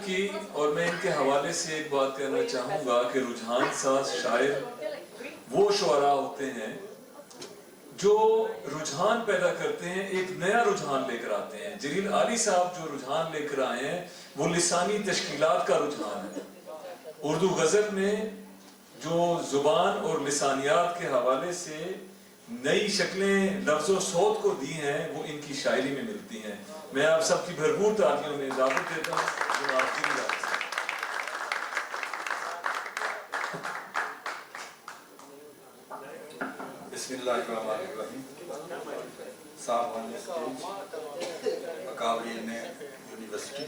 کی، اور میں ان کے حوالے سے ایک بات کہنا چاہوں گا کہ رجحان ساز شاعر وہ شعراء ہوتے ہیں جو رجحان پیدا کرتے ہیں، ایک نیا رجحان لے کر آتے ہیں۔ جلیل عالی صاحب جو رجحان لے کر آئے ہیں وہ لسانی تشکیلات کا رجحان ہے۔ اردو غزل میں جو زبان اور لسانیات کے حوالے سے نئی شکلیں لفظ و صوت کو دی ہیں وہ ان کی شاعری میں ملتی ہیں۔ میں آپ سب کی بھرپور تالیوں میں اضافت دیتا ہوں جو آپ کی بھی۔ بسم اللہ الرحمن الرحیم۔ صاحبان اسٹیج، اکابرین یونیورسٹی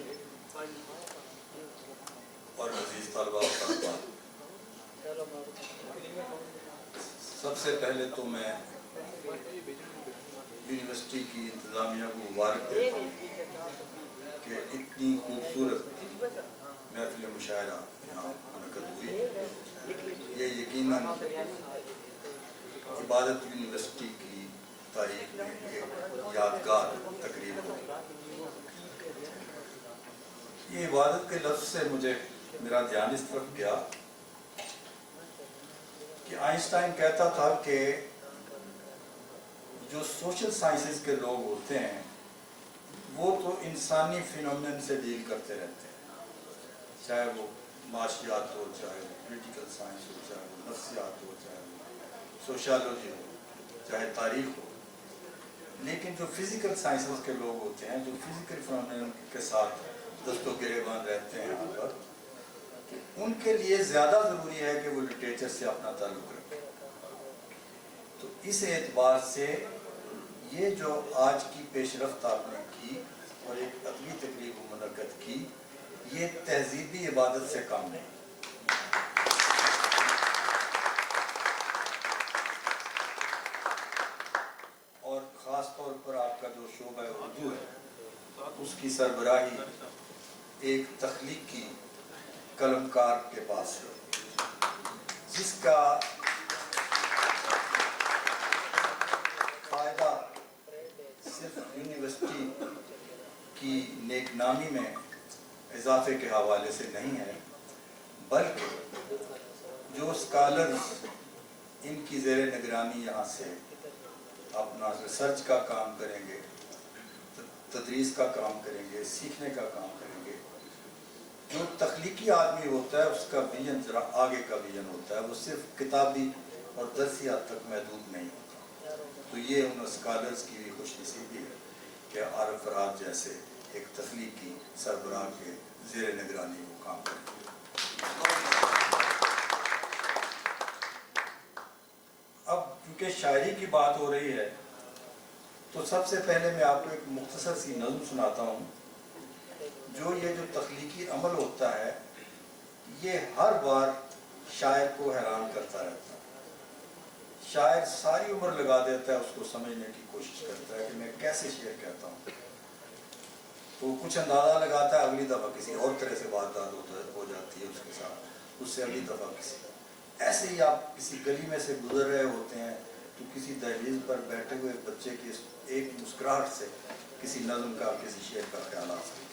اور عزیز طلباء و طالبات، سب سے پہلے تو میں یونیورسٹی کی انتظامیہ کو مبارک دیتا ہوں کہ اتنی خوبصورت محفل مشاعرہ یہاں منعقد ہوئی۔ یہ یقیناً عبادت یونیورسٹی کی تاریخ میں ایک یادگار تقریب ہے۔ یہ عبادت کے لفظ سے مجھے میرا دھیان اس طرف گیا کہ آئنسٹائن کہتا تھا کہ جو سوشل سائنسز کے لوگ ہوتے ہیں وہ تو انسانی فینومین سے ڈیل کرتے رہتے ہیں، چاہے وہ معاشیات ہو، چاہے وہ پولیٹیکل سائنس ہو، چاہے وہ نفسیات ہو، چاہے وہ سوشالوجی ہو، چاہے تاریخ ہو۔ لیکن جو فزیکل سائنسز کے لوگ ہوتے ہیں، جو فزیکل فینومین کے ساتھ دست و گریبان رہتے ہیں یہاں پر، ان کے لیے زیادہ ضروری ہے کہ وہ لٹریچر سے اپنا تعلق رکھیں۔ تو اس اعتبار سے یہ جو آج کی پیش رفت آپ نے کی اور ایک ادبی تقریب منعقد کی، یہ تہذیبی عبادت سے کم نہیں۔ اور خاص طور پر آپ کا جو شعبہ اردو ہے اس کی سربراہی ایک تخلیقی قلمکار کے پاس ہے، جس کا فائدہ صرف یونیورسٹی کی نیک نامی میں اضافے کے حوالے سے نہیں ہے، بلکہ جو اسکالرز ان کی زیر نگرانی یہاں سے اپنا ریسرچ کا کام کریں گے، تدریس کا کام کریں گے، سیکھنے کا کام کریں گے۔ جو تخلیقی آدمی ہوتا ہے اس کا ویژن ذرا آگے کا ویژن ہوتا ہے، وہ صرف کتابی اور درسی حد تک محدود نہیں ہوتا۔ تو یہ ان اسکالرز کی بھی خوش نصیبی ہے کہ عارف فرہاد جیسے ایک تخلیقی سربراہ کے زیر نگرانی وہ کام کریں گے۔ اب کیونکہ شاعری کی بات ہو رہی ہے تو سب سے پہلے میں آپ کو ایک مختصر سی نظم سناتا ہوں۔ جو تخلیقی عمل ہوتا ہے یہ ہر بار شاعر کو حیران کرتا رہتا ہے۔ شاعر ساری عمر لگا دیتا ہے اس کو سمجھنے کی کوشش کرتا ہے کہ میں کیسے شعر کہتا ہوں، تو کچھ اندازہ لگاتا ہے، اگلی دفعہ کسی اور طرح سے واردات ہو جاتی ہے اس کے ساتھ، اس سے اگلی دفعہ کسی۔ ایسے ہی آپ کسی گلی میں سے گزر رہے ہوتے ہیں تو کسی دہلیز پر بیٹھے ہوئے بچے کی ایک مسکراہٹ سے کسی نظم کا، کسی شعر کا خیال آ سکتا ہے۔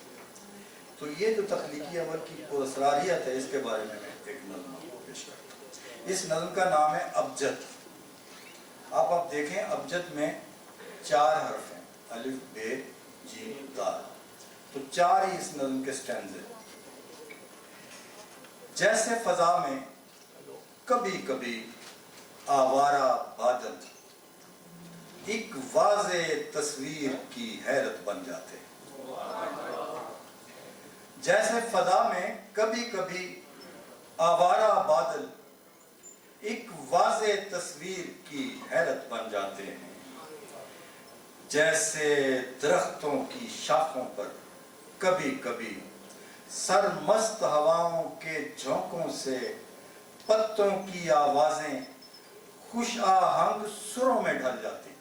تو یہ جو تخلیقی عمل کی پراسراریت ہے اس کے بارے میں ایک نظم پیش کرتا ہوں۔ اس نظم کا نام ہے ابجد۔ آپ دیکھیں ابجد میں 4 حرف ہیں، الف، ب، ج، دال، تو 4 ہی اس نظم کے سٹینز ہیں۔ جیسے فضا میں کبھی کبھی آوارہ بادل ایک واضح تصویر کی حیرت بن جاتے ہیں۔ جیسے فضا میں کبھی کبھی آوارہ بادل ایک واضح تصویر کی حیرت بن جاتے ہیں، جیسے درختوں کی شاخوں پر کبھی کبھی سرمست ہواؤں کے جھونکوں سے پتوں کی آوازیں خوش آہنگ سروں میں ڈھل جاتی ہیں۔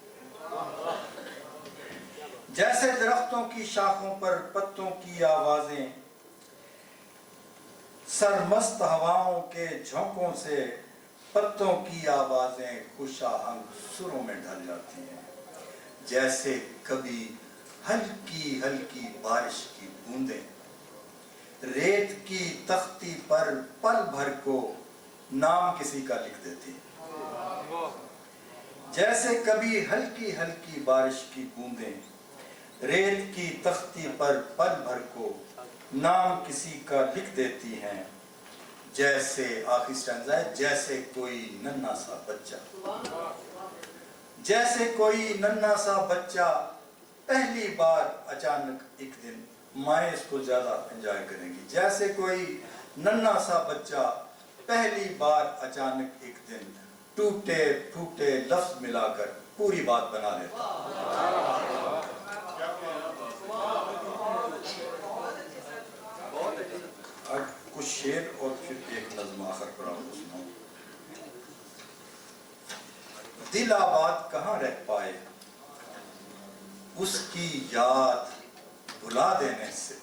جیسے درختوں کی شاخوں پر پتوں کی آوازیں سرمست ہواؤں کے جھونکوں سے پتوں کی آوازیں خوش آہنگ سروں میں ڈھل جاتی ہیں، جیسے کبھی ہلکی ہلکی بارش کی بوندیں रेत की तख्ती पर पल भर को नाम किसी का लिख देती हैं। जैसे कभी हल्की हल्की बारिश की बूंदें रेत की तख्ती पर पल भर को नाम किसी का लिख देती हैं, जैसे आखिरी स्टैंजा है, जैसे कोई नन्हा सा बच्चा, जैसे कोई नन्हा सा बच्चा पहली बार अचानक एक दिन, माएँ इसको ज्यादा एंजॉय करेंगी, जैसे कोई नन्हा सा बच्चा पहली बार अचानक एक दिन टूटे फूटे लफ्ज मिलाकर पूरी बात बना लेता। अब कुछ शेर और फिर एक नज़्म आखिर पर आपको सुनाऊं। दिल आबाद कहाँ रह पाए उसकी याद भुला देने से,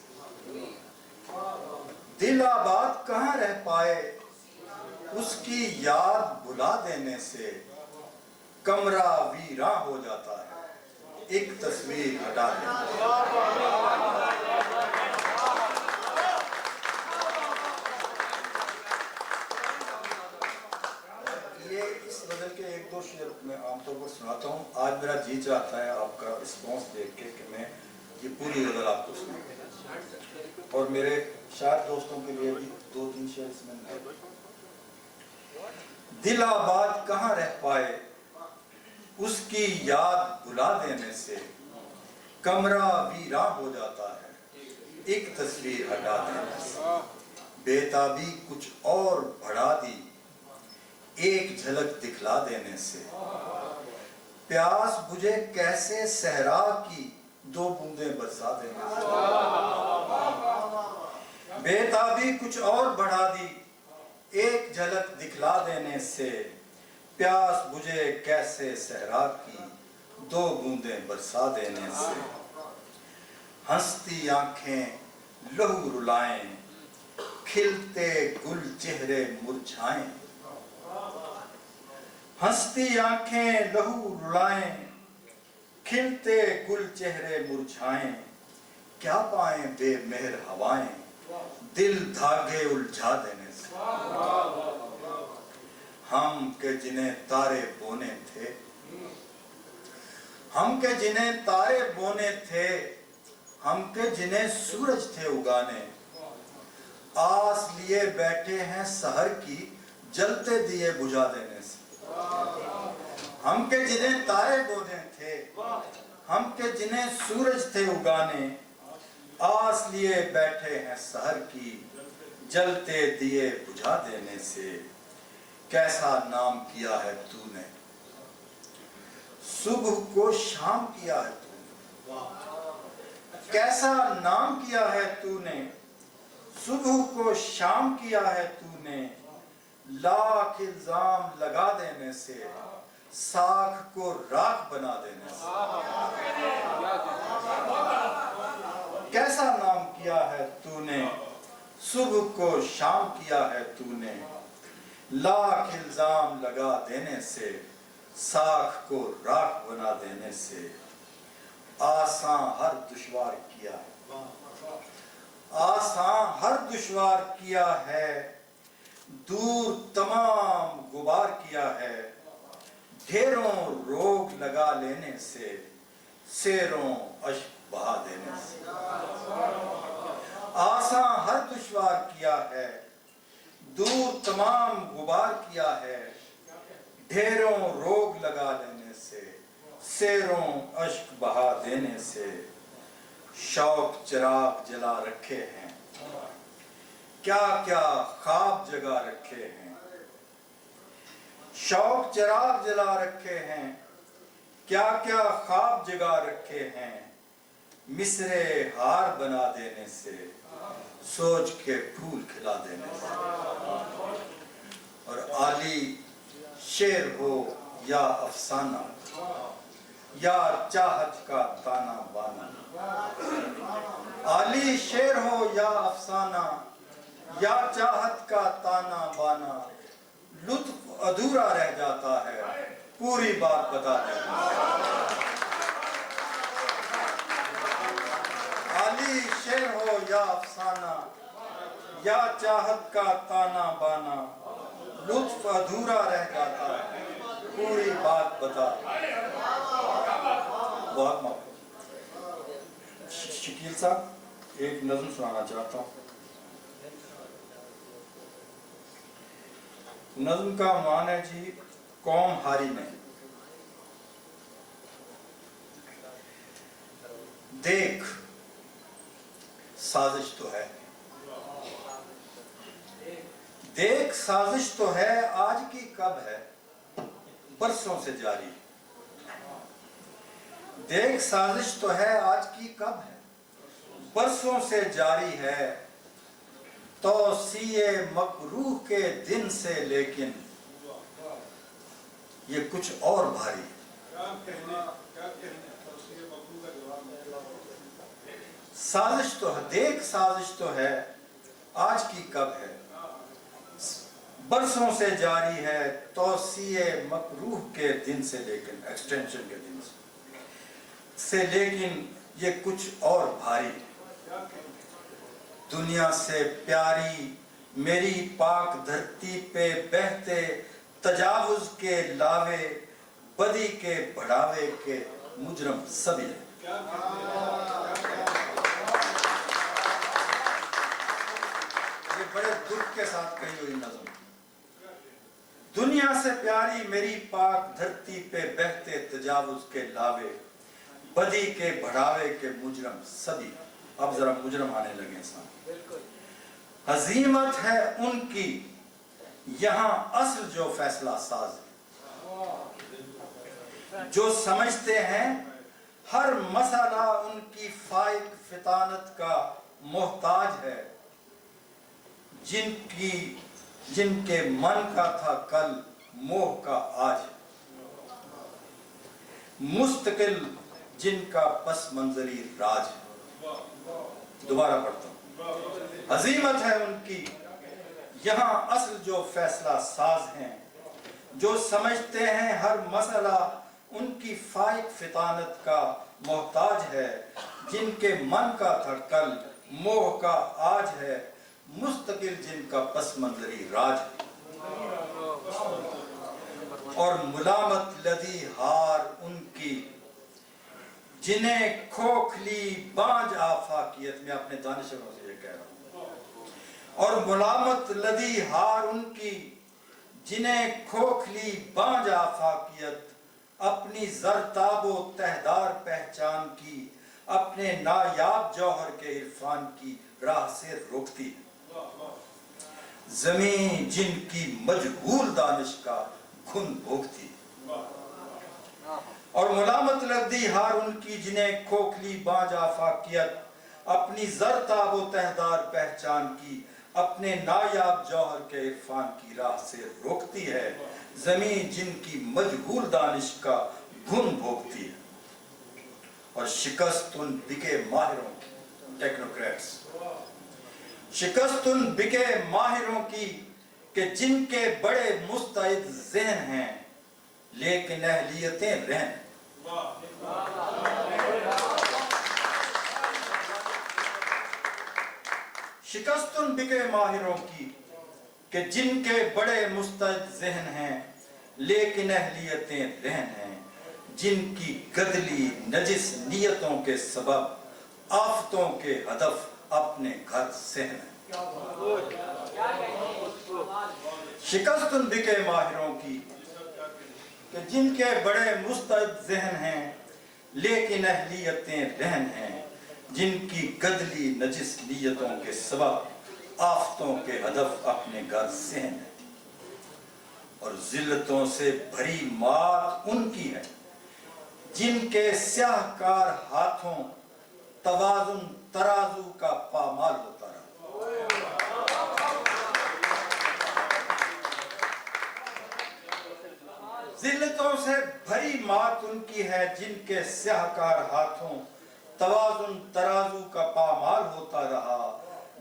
दिल आबाद कहाँ रह पाए उसकी याद भुला देने से, कमरा वीरां हो जाता है एक तस्वीर हटा देने से। ये इस गजल के एक दो शेर मैं आमतौर पर सुनाता हूँ। आज मेरा जी चाहता है आपका रिस्पॉन्स देख के कि मैं ये पूरी गजल आपको सुनाऊं, और मेरे शायर दोस्तों के लिए भी दो तीन शेर इसमें है। दिल आबाद कहाँ रह पाए उसकी याद भुला देने से, कमरा वीरां हो जाता है एक तस्वीर हटा देने से, बेताबी कुछ और बढ़ा दी एक झलक दिखला देने से, प्यास बुझे कैसे सहरा की दो बूंदें बरसा देने से, बेताबी कुछ और बढ़ा दी एक झलक दिखला देने से, प्यास बुझे कैसे सहरा की दो बूंदें बरसा देने से, हंसती आंखें लहू रुलाएं खिलते गुल चेहरे मुरझाएं, हंसती आंखें लहू रुलाएं खिलते गुल चेहरे मुरझाएं, क्या पाएं बेमेहर हवाएं दिल धागे उलझा देने से, हम के जिन्हें तारे बोने थे, हम के जिन्हें तारे बोने थे, हम के जिन्हें सूरज थे उगाने, आस लिए बैठे हैं सहर की जलते दिए बुझा देने से, हम के जिन्हें तारे बोने थे, हम के जिन्हें सूरज थे उगाने, आस लिए बैठे हैं सहर की जलते दिए बुझा देने से, कैसा नाम किया है तूने सुबह को शाम किया है तूने, कैसा नाम किया है तूने सुबह को शाम किया है तूने, लाख इल्जाम लगा देने से साख को राख बना देने से, कैसा नाम किया है तूने सुबह को शाम किया है तूने, लाख इल्जाम लगा देने से साख को राख बना देने से, आसान हर दुश्वार किया है, आसान हर दुश्वार किया है, दूर तमाम गुबार किया है, ढेरों रोग लगा लेने से शेरों अश्क बहा देने से, आसान हर दुश्वार किया है, दूर तमाम गुबार किया है, ढेरों रोग लगा लेने से शेरों अश्क बहा देने से, शौक चिराग जला रखे हैं क्या क्या ख्वाब जगा रखे हैं, शौक चिराग जला रखे हैं क्या क्या ख्वाब जगा रखे हैं, मिसरे हार बना देने से सोच के फूल खिला देने से, और आली शेर हो या अफसाना या चाहत का ताना बाना, आली शेर हो या अफसाना या चाहत का ताना बाना, लुत्फ अधूरा रह जाता है पूरी बात बता देना, आली शेर हो या अफसाना या चाहत का ताना बाना, लुत्फ अधूरा रह जाता, पूरी बात बता। बहुत माफ। शकील साहब एक नज़्म सुनाना चाहता हूँ। नज़्म का मान है जी कौम हारी में। देख साजिश तो है, देख साजिश तो है, आज की कब है, बरसों से जारी। देख साजिश तो है, आज की कब है, बरसों से जारी है, तौसीए मकरूह के दिन से, लेकिन ये कुछ और भारी। साजिश तो है, देख साजिश तो है, आज की कब है, बरसों से जारी है, तौसीए मकरूह के दिन से, लेकिन एक्सटेंशन के दिन से, लेकिन ये कुछ और भारी। दुनिया से प्यारी मेरी पाक धरती पे बहते तजावुज के लावे, बदी के बढ़ावे के मुजरम सभी हैं। ये बड़े दुख के साथ कही हुई नज़्म। दुनिया से प्यारी मेरी पाक धरती पे बहते तजावुज के लावे, बदी के बढ़ावे के मुजरम सभी। अब जरा मुजरम आने लगे सामने। हजीमत है उनकी यहाँ असल जो फैसला साज है, जो समझते हैं हर मसला उनकी फाइक फितानत का मोहताज है, जिनके मन का था कल मोह का आज, मुस्तकिल जिनका पस मंजरी राज। दोबारा पढ़ता हूं। अजीमत है उनकी यहाँ असल जो फैसला साज हैं, जो समझते हैं हर मसला उनकी फाइक फितानत का मोहताज है, जिनके मन का था कल मोह का आज है, मुस्तकिल जिनका पस मंजरी राज। और मुलामत लदी हार उनकी, जिन्हें खोखली बांझ आफाकियत, में अपने दानिशवरों से ये कह रहा हूं। और मुलामत लदी हार उनकी, जिन्हें खोखली बांझ आफाकियत, अपनी जरताबो तहदार पहचान की, अपने नायाब जौहर के इरफान की राह से रोकती है। जमीन जिनकी मजहूल दानिश का घुन भोगती। और मुलामत लदी हार उनकी, जिन्हें खोखली बांझ आफाकियत, अपनी जरताब व तहदार पहचान की, अपने नायाब जौहर के इरफान की राह से रोकती है। जमीन जिनकी मजहूल दानिश का घुन भोगती है। और शिकस्त उन बिके माहिरों की, टेक्नोक्रेट्स, शिकस्त उन बिके माहिरों की कि जिनके बड़े मुस्तैद ज़हन हैं, लेकिन अहलियतें रहन। शिकस्त उन बिके माहिरों की कि जिनके बड़े मुस्तैद ज़हन हैं, लेकिन अहलियतें रहन हैं, जिनकी गदली नजिस नियतों के सबब आफतों के हदफ अपने घर सहन है। शिकस्त उन बिके माहिरों की कि जिनके बड़े मुस्तैद ज़हन हैं, लेकिन अहलियतें रहन हैं, जिनकी गदली नजिस नियतों के सबब आफतों के हदफ अपने घर सहन है। और जिल्लतों से भरी मात उनकी है, जिनके स्याहकार हाथों तवाजुन तराजू का पामाल होता रहा। जिल्लतों से भरी मात उनकी है, जिनके स्याहकार हाथों तवाजुन तराजू का पामाल होता रहा।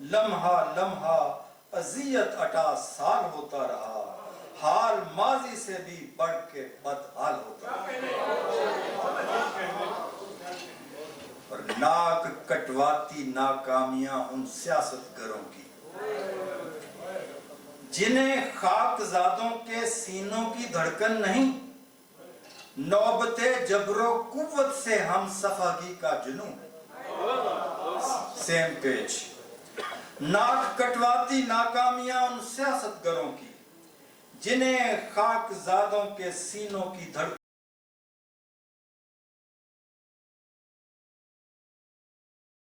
लम्हा लम्हा अजियत अटा साल होता रहा, हाल माजी से भी बढ़ के बदहाल होता रहा। और नाक कटवाती नाकामियां उन सियासतगरों की, जिन्हें खाकजादों के सीनों की धड़कन नहीं, नौबते जबरो कुव्वत से हम सफागी का जुनू। Same page. नाक कटवाती नाकामियां उन सियासतगरों की, जिन्हें खाकजादों के सीनों की धड़कन